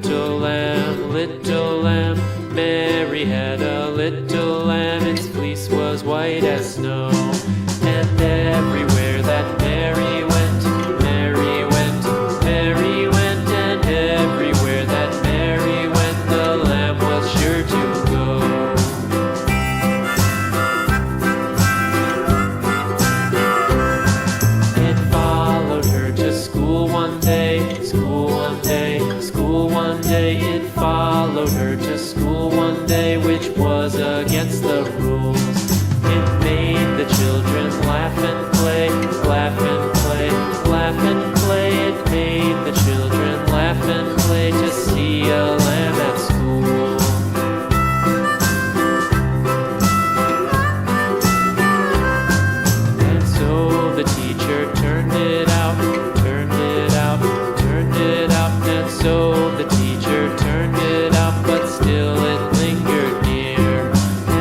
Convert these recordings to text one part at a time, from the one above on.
little lamb, little lamb. Mary had a little lamb, its fleece was white as snow. And everywhere that Mary went, Mary went, Mary went. And everywhere that Mary went, the lamb was sure to go. It followed her to school one day, school one day, school one day. It followed her to school one day, which was against the rules. It made the children laugh and play, laugh and play, laugh and play. It made the children laugh and play to see a lamb at school. And so the teacher turned it out, turned it out, turned it out. And so the teacher turned it out, but still it lingered near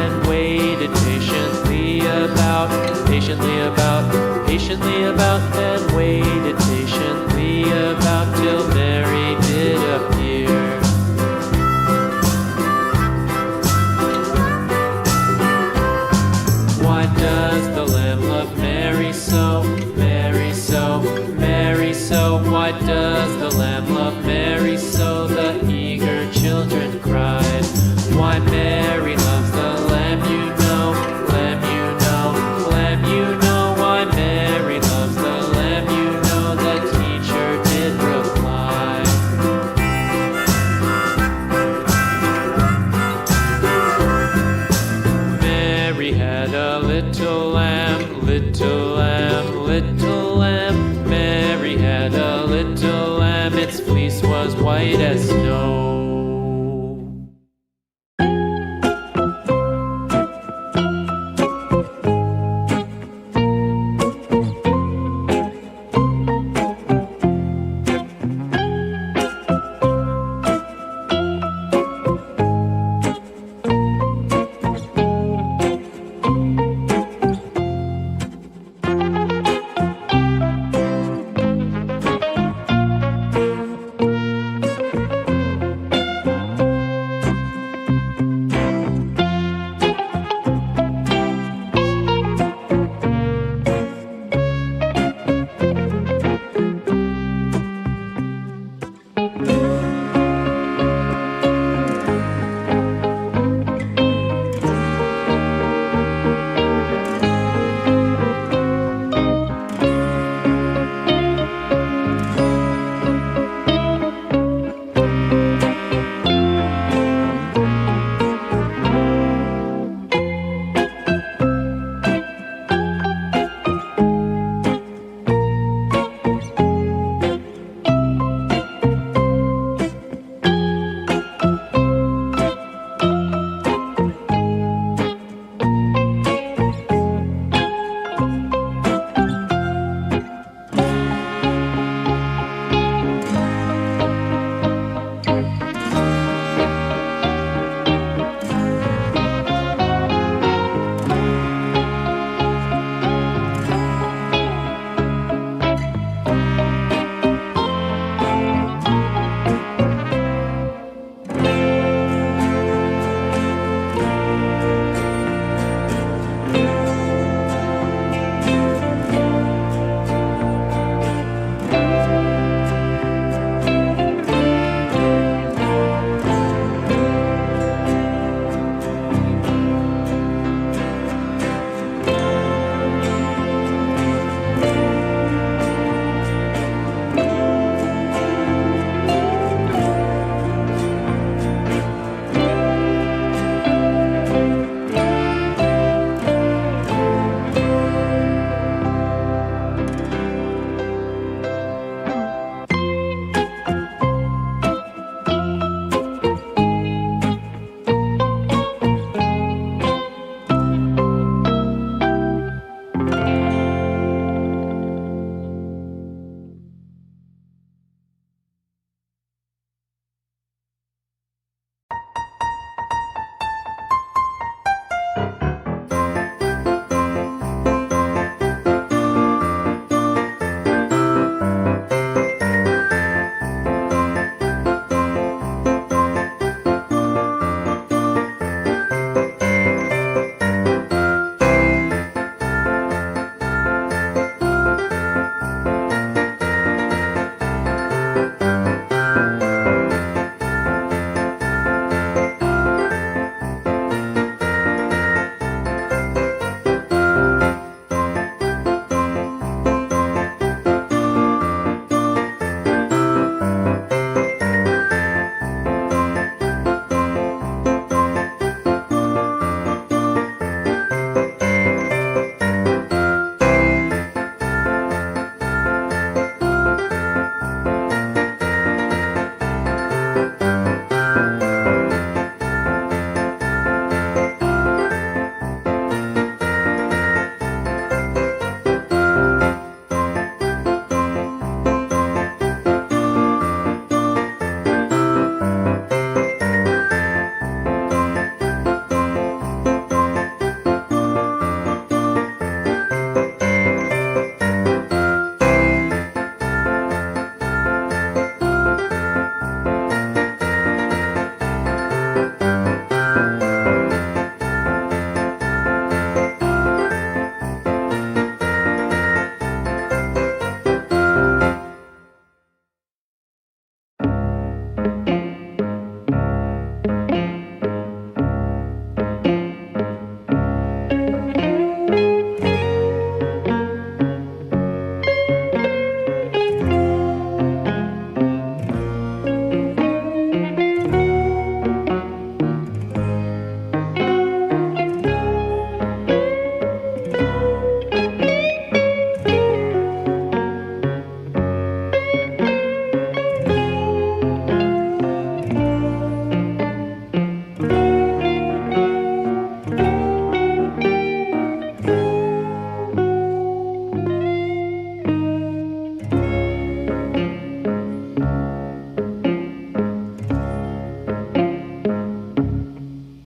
and waited patiently about, patiently about, patiently about, and waited patiently about till Mary did appear. Why does the lamb love Mary so, Mary so, Mary so? Why does the lamb love Mary so? The eager children cried. Why Mary loves the lamb, you know, lamb, you know, lamb, you know. Why Mary loves the lamb, you know, the teacher did reply. Mary had a little lamb, little lamb, little lamb. Mary had a little lamb, its fleece was white as snow.